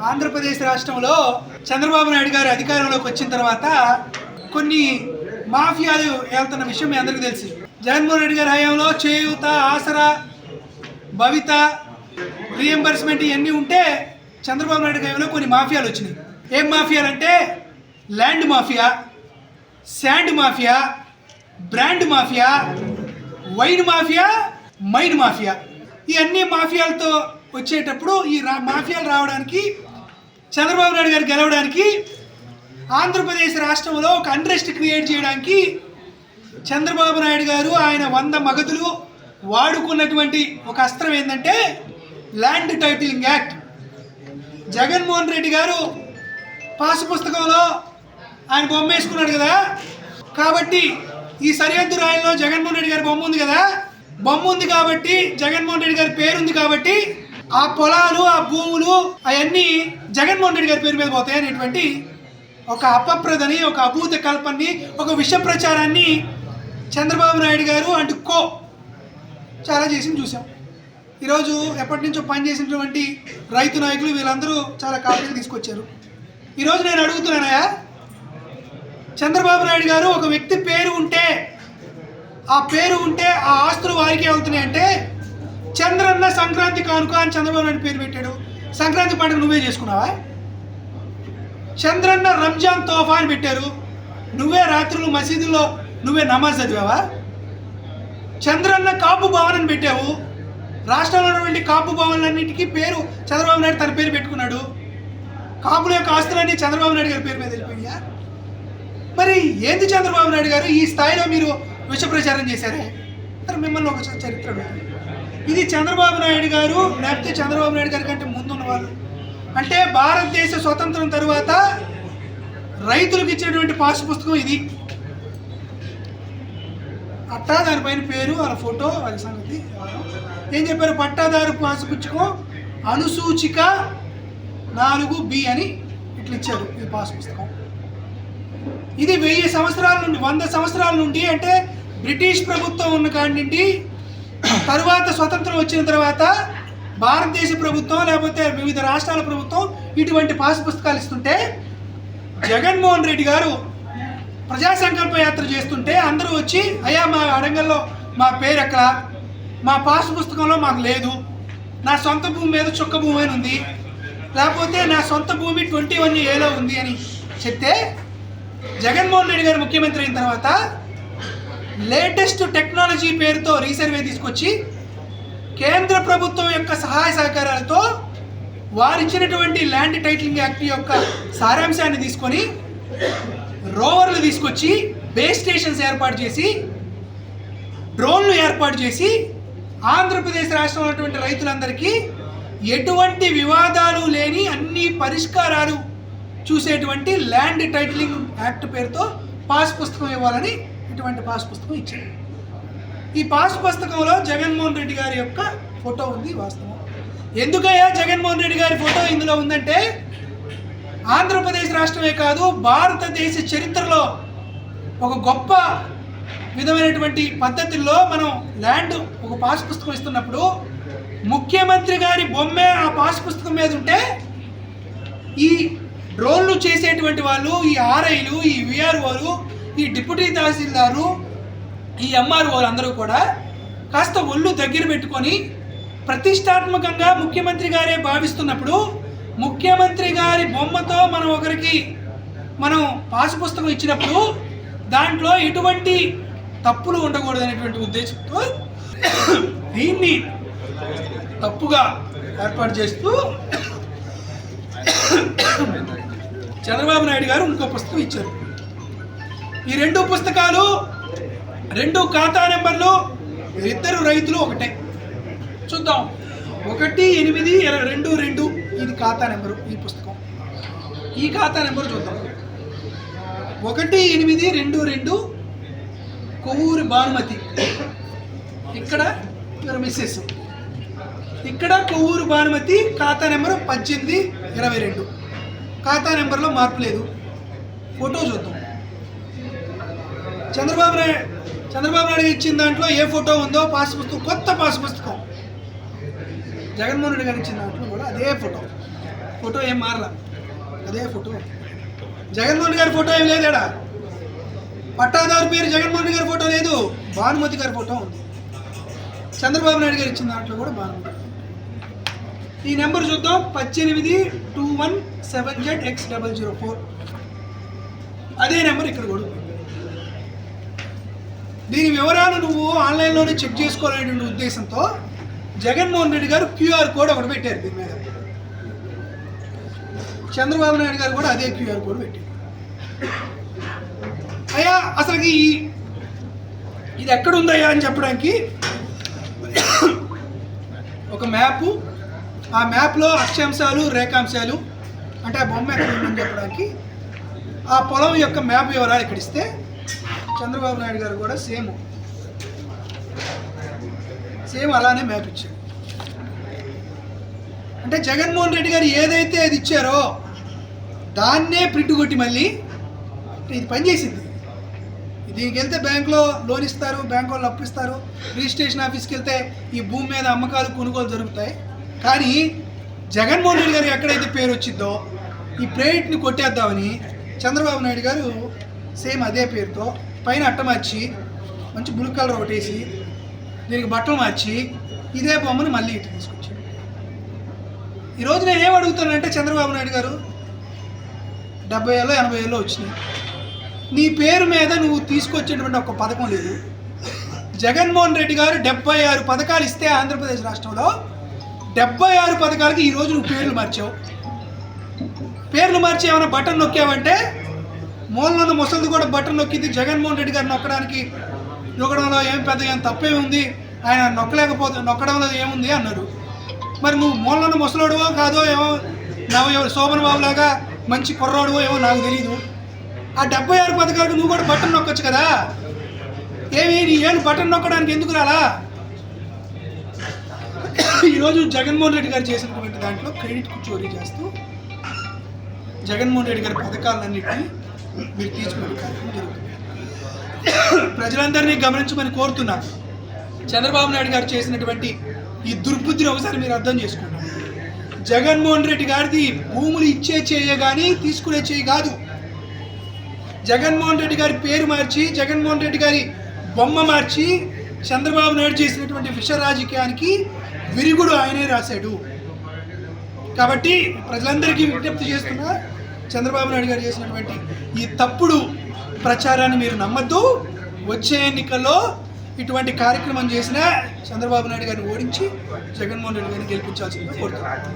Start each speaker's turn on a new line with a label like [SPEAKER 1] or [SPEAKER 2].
[SPEAKER 1] ఆంధ్రప్రదేశ్ రాష్ట్రంలో చంద్రబాబు నాయుడు గారు అధికారంలోకి వచ్చిన తర్వాత కొన్ని మాఫియాలు వెళ్తున్న విషయం మీ అందరికీ తెలుసు. జగన్మోహన్ రెడ్డి గారి హయాంలో చేయూత, ఆసరా, భవిత, రీఎంబర్స్మెంట్ ఇవన్నీ ఉంటే చంద్రబాబు నాయుడు హయాంలో కొన్ని మాఫియాలు వచ్చినాయి. ఏం మాఫియాలు అంటే land mafia, sand mafia, brand mafia, wine mafia, mine mafia. ఈ అన్ని మాఫియాలతో వచ్చేటప్పుడు ఈ మాఫియాలు రావడానికి, చంద్రబాబు నాయుడు గారు గెలవడానికి, ఆంధ్రప్రదేశ్ రాష్ట్రంలో ఒక అన్రెస్ట్ క్రియేట్ చేయడానికి చంద్రబాబు నాయుడు గారు ఆయన 100 మగధులు వాడుకున్నటువంటి ఒక అస్త్రం ఏంటంటే land titling act. Jaganmohan Reddy గారు పాసు పుస్తకంలో ఆయన బొమ్మ వేసుకున్నాడు కదా, కాబట్టి ఈ సరిహద్దు రాయల్లో జగన్మోహన్ రెడ్డి గారి బొమ్మ ఉంది కదా, బొమ్మ ఉంది కాబట్టి జగన్మోహన్ రెడ్డి గారి పేరు ఉంది కాబట్టి ఆ పొలాలు, ఆ భూములు అవన్నీ జగన్మోహన్ రెడ్డి గారి పేరు మీద పోతాయి అనేటువంటి ఒక అపప్రదని, ఒక అభూత కల్పనని, ఒక విష ప్రచారాన్ని చంద్రబాబు నాయుడు గారు అండ్ కో చాలా చేసి చూసాం. ఈరోజు ఎప్పటి నుంచో పనిచేసినటువంటి రైతు నాయకులు వీళ్ళందరూ చాలా కాపీలు తీసుకొచ్చారు. ఈరోజు నేను అడుగుతున్నానయా, చంద్రబాబు నాయుడు గారు ఒక వ్యక్తి పేరు ఉంటే ఆ ఆస్తులు వారికి వెళ్తున్నాయంటే, చంద్రన్న సంక్రాంతి కానుక అని చంద్రబాబు నాయుడు పేరు పెట్టాడు. సంక్రాంతి పండుగ నువ్వే చేసుకున్నావా? చంద్రన్న రంజాన్ తోఫా అని పెట్టారు, నువ్వే రాత్రులు మసీదుల్లో నువ్వే నమాజ్ చదివావా? చంద్రన్న కాపు భవన్ అని పెట్టావు, రాష్ట్రంలో ఉన్నటువంటి కాపు భవన్లన్నింటికీ పేరు చంద్రబాబు నాయుడు తన పేరు పెట్టుకున్నాడు. కాపుల యొక్క ఆస్తులన్నీ చంద్రబాబు నాయుడు గారి పేరు మీద వెళ్ళిపోయా. మరి ఏంది చంద్రబాబు నాయుడు గారు ఈ స్థాయిలో మీరు విష ప్రచారం చేశారే? మిమ్మల్ని ఒక చరిత్ర. ఇది చంద్రబాబు నాయుడు గారు లేకపోతే చంద్రబాబు నాయుడు గారి కంటే ముందున్న వాళ్ళు. అంటే భారతదేశ స్వతంత్రం తరువాత రైతులకు ఇచ్చినటువంటి పాసు పుస్తకం ఇది. అట్టా దానిపైన పేరు, వాళ్ళ ఫోటో, వాళ్ళ సంగతి ఏం చెప్పారు? పట్టాదారు పాసు పుస్తకం అనుసూచిక 4B అని ఇట్లా ఇచ్చారు ఈ పాసు పుస్తకం. ఇది 1000 సంవత్సరాల నుండి, 100 సంవత్సరాల నుండి, అంటే బ్రిటిష్ ప్రభుత్వం ఉన్న కాడి నుండి తరువాత స్వతంత్రం వచ్చిన తర్వాత భారతదేశ ప్రభుత్వం లేకపోతే వివిధ రాష్ట్రాల ప్రభుత్వం ఇటువంటి పాసు పుస్తకాలు ఇస్తుంటే, జగన్మోహన్ రెడ్డి గారు ప్రజా సంకల్ప యాత్ర చేస్తుంటే అందరూ వచ్చి, అయ్యా మా అడంగల్లో మా పేరు ఎక్కడ, మా పాసు పుస్తకంలో మాకు లేదు, నా సొంత భూమి మీద చుక్క భూమి అని ఉంది, లేకపోతే నా సొంత భూమి 21A ఉంది అని చెప్తే, జగన్మోహన్ రెడ్డి గారు ముఖ్యమంత్రి అయిన తర్వాత లేటెస్ట్ టెక్నాలజీ పేరుతో రీసర్వే తీసుకొచ్చి కేంద్ర ప్రభుత్వం యొక్క సహాయ సహకారాలతో వారిచ్చినటువంటి ల్యాండ్ టైటిలింగ్ యాక్ట్ యొక్క సారాంశాన్ని తీసుకొని రోవర్లు తీసుకొచ్చి బేస్ స్టేషన్స్ ఏర్పాటు చేసి డ్రోన్లు ఏర్పాటు చేసి ఆంధ్రప్రదేశ్ రాష్ట్రంలో ఉన్నటువంటి రైతులందరికీ ఎటువంటి వివాదాలు లేని అన్ని పరిష్కారాలు చూసేటువంటి ల్యాండ్ టైటిలింగ్ యాక్ట్ పేరుతో పాస్ పుస్తకం ఇవ్వాలని ఇటువంటి పాస్ పుస్తకం ఇచ్చారు. ఈ పాస్ పుస్తకంలో జగన్మోహన్ రెడ్డి గారి యొక్క ఫోటో ఉంది. వాస్తవం ఎందుకయ్యా జగన్మోహన్ రెడ్డి గారి ఫోటో ఇందులో ఉందంటే, ఆంధ్రప్రదేశ్ రాష్ట్రమే కాదు భారతదేశ చరిత్రలో ఒక గొప్ప విధమైనటువంటి పద్ధతుల్లో మనం ల్యాండ్ ఒక పాస్ పుస్తకం ఇస్తున్నప్పుడు ముఖ్యమంత్రి గారి బొమ్మే ఆ పాస్ పుస్తకం మీద ఉంటే, ఈ డ్రోన్లు చేసేటువంటి వాళ్ళు, ఈ ఆర్ఐలు, ఈ విఆర్ఓలు, ఈ డిప్యూటీ తహసీల్దారు, ఈ ఎంఆర్ఓలు అందరూ కూడా కాస్త ఒళ్ళు దగ్గర పెట్టుకొని ప్రతిష్టాత్మకంగా ముఖ్యమంత్రి గారే భావిస్తున్నప్పుడు, ముఖ్యమంత్రి గారి బొమ్మతో మనం పాసు పుస్తకం ఇచ్చినప్పుడు దాంట్లో ఎటువంటి తప్పులు ఉండకూడదు అనేటువంటి ఉద్దేశంతో దీన్ని తప్పుగా ఏర్పాటు చేస్తూ చంద్రబాబు నాయుడు గారు ఇంకో పుస్తకం ఇచ్చారు. ఈ 2 పుస్తకాలు, 2 ఖాతా నెంబర్లు, ఇద్దరు రైతులు ఒకటే. చూద్దాం. 1822 ఇది ఖాతా నెంబరు. ఈ పుస్తకం, ఈ ఖాతా నెంబరు చూద్దాం. 1822 కొవ్వూరు భానుమతి, ఇక్కడ మిస్సెస్, ఇక్కడ కొవ్వూరు భానుమతి, ఖాతా నెంబరు 1822. ఖాతా నెంబర్లో మార్పు లేదు. ఫోటో చూద్దాం. చంద్రబాబు నాయుడు ఇచ్చిన దాంట్లో ఏ ఫోటో ఉందో పాస్ పుస్తకం, కొత్త పాస్ పుస్తకం. జగన్మోహన్ రెడ్డి గారు ఇచ్చిన దాంట్లో కూడా అదే ఫోటో. ఫోటో ఏం మారలా, అదే ఫోటో. జగన్మోహన్ గారి ఫోటో ఏం లేదాడా, పట్టాదారు పేరు జగన్మోహన్ రెడ్డి గారి ఫోటో లేదు, భానుమతి గారి ఫోటో ఉంది. చంద్రబాబు నాయుడు గారు ఇచ్చిన దాంట్లో కూడా భానుమతి. ఈ నెంబర్ చూద్దాం, 182117ZX004. అదే నెంబర్ ఇక్కడ కూడా. దీని వివరాలు నువ్వు ఆన్లైన్లోనే చెక్ చేసుకోవాలనే ఉద్దేశంతో జగన్మోహన్ రెడ్డి గారు క్యూఆర్ కోడ్ ఒకటి పెట్టారు దీని మీద. చంద్రబాబు నాయుడు గారు కూడా అదే క్యూఆర్ కోడ్ పెట్టారు. అయ్యా అసలుకి ఇది ఎక్కడుందయ్యా అని చెప్పడానికి ఒక మ్యాపు, ఆ మ్యాప్లో అక్షాంశాలు రేఖాంశాలు అంటే ఆ బొమ్మ ఎక్కడ ఉందని చెప్పడానికి ఆ పొలం యొక్క మ్యాప్ వివరాలు ఇక్కడ ఇస్తే చంద్రబాబు నాయుడు గారు కూడా సేమ్ అలానే మ్యాప్ ఇచ్చారు. అంటే జగన్మోహన్ రెడ్డి గారు ఏదైతే అది ఇచ్చారో దాన్నే ప్రింట్ కొట్టి మళ్ళీ ఇది పనిచేసింది. దీనికి వెళ్తే బ్యాంకులో లోన్ ఇస్తారు, బ్యాంకు వాళ్ళు అప్పిస్తారు, రిజిస్ట్రేషన్ ఆఫీస్కి వెళ్తే ఈ భూమి మీద అమ్మకాలు కొనుగోలు జరుగుతాయి. కానీ జగన్మోహన్ రెడ్డి గారు ఎక్కడైతే పేరు వచ్చిందో ఈ ప్రైవేట్ని కొట్టేద్దామని చంద్రబాబు నాయుడు గారు సేమ్ అదే పేరుతో పైన అట్ట మార్చి మంచి బ్లూ కలర్ ఒకటి వేసి దీనికి బట్టలు మార్చి ఇదే బొమ్మను మళ్ళీ ఇటు తీసుకొచ్చాడు. ఈరోజు నేనేం అడుగుతానంటే చంద్రబాబు నాయుడు గారు 70 ఏళ్ళు 80 ఏళ్ళు వచ్చినాయి, నీ పేరు మీద నువ్వు తీసుకొచ్చేటువంటి ఒక పథకం లేదు. జగన్మోహన్ రెడ్డి గారు 76 పథకాలు ఇస్తే ఆంధ్రప్రదేశ్ రాష్ట్రంలో 76 పథకాలకి ఈరోజు నువ్వు పేర్లు మార్చావు. పేర్లు మార్చి ఏమైనా బటన్ నొక్కావంటే మూలలో ఉన్న ముసలిది కూడా బటన్ నొక్కింది. జగన్మోహన్ రెడ్డి గారు నొక్కడంలో ఏం తప్పే ఉంది, ఆయన నొక్కడంలో ఏముంది అన్నారు. మరి నువ్వు మూలలో ఉన్న ముసలోడువో కాదో ఏమో శోభన్ బాబులాగా మంచి కుర్రాడువో ఏమో నాకు తెలియదు. ఆ 76 పథకాలకు నువ్వు కూడా బటన్ నొక్కొచ్చు కదా. నీ ఏళ్ళు బటన్ నొక్కడానికి ఎందుకు రాలా? ఈరోజు జగన్మోహన్ రెడ్డి గారు చేసినటువంటి దాంట్లో క్రెడిట్ చోరీ చేస్తూ జగన్మోహన్ రెడ్డి గారి పథకాలన్నింటినీ మీరు తీసుకునే కార్యక్రమం జరుగుతుంది. ప్రజలందరినీ గమనించమని కోరుతున్నారు. చంద్రబాబు నాయుడు గారు చేసినటువంటి ఈ దుర్బుద్ధిని ఒకసారి మీరు అర్థం చేసుకుంటారు. జగన్మోహన్ రెడ్డి గారిది భూములు ఇచ్చే చేయ కానీ తీసుకునే చేయి కాదు. జగన్మోహన్ రెడ్డి గారి పేరు మార్చి జగన్మోహన్ రెడ్డి గారి బొమ్మ మార్చి చంద్రబాబు నాయుడు చేసినటువంటి విష రాజకీయానికి విరుగుడు ఆయనే రాశాడు. కాబట్టి ప్రజలందరికీ విజ్ఞప్తి చేస్తున్నా, చంద్రబాబు నాయుడు గారు చేసినటువంటి ఈ తప్పుడు ప్రచారాన్ని మీరు నమ్మద్దు. వచ్చే ఎన్నికల్లో ఇటువంటి కార్యక్రమం చేసినా చంద్రబాబు నాయుడు గారిని ఓడించి జగన్మోహన్ రెడ్డి గారిని గెలిపించాల్సిందిగా కోరుతున్నాను.